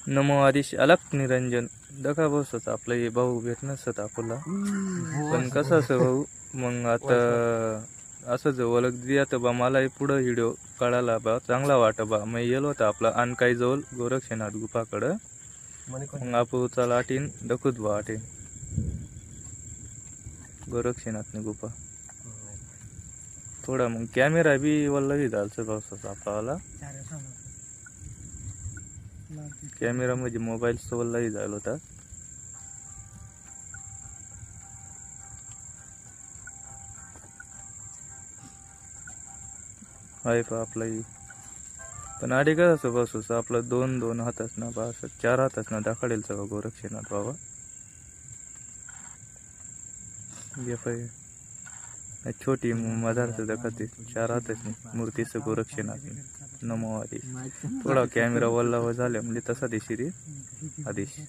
नमो आदिश अलक निरंजन दखा बसत आपलं हे भाऊ भेट नसत आपला पण कसं असं भाऊ मग आता असं जो ओळख दिया तर बा मला पुढं व्हिडिओ कळाला बा चांगला वाट बा मग येलो होता आपला आणि काही जवळ गोरक्षनाथ गुफाकडं मग आपण चला आटीन दखूत बा आटीन गोरक्षनाथ गुफा थोडा मग कॅमेरा बी वल्लही झालचं पावसाचा आपल्याला कॅमेरा म्हणजे मोबाईल वल्लही झाला होता आहे पा आपला पण आधी कसं असं बसूस आपलं दोन हातात ना बा असं 4 हातात ना दाखडेल सगळं गोरक्षनाथ बाबा छोटी मदार दाखवते 4 हाताची मूर्तीचं गोरक्षनाथ नमो आदिश थोडा कॅमेरा वल्ला झाला म्हणजे तसा दिशी रे आदिश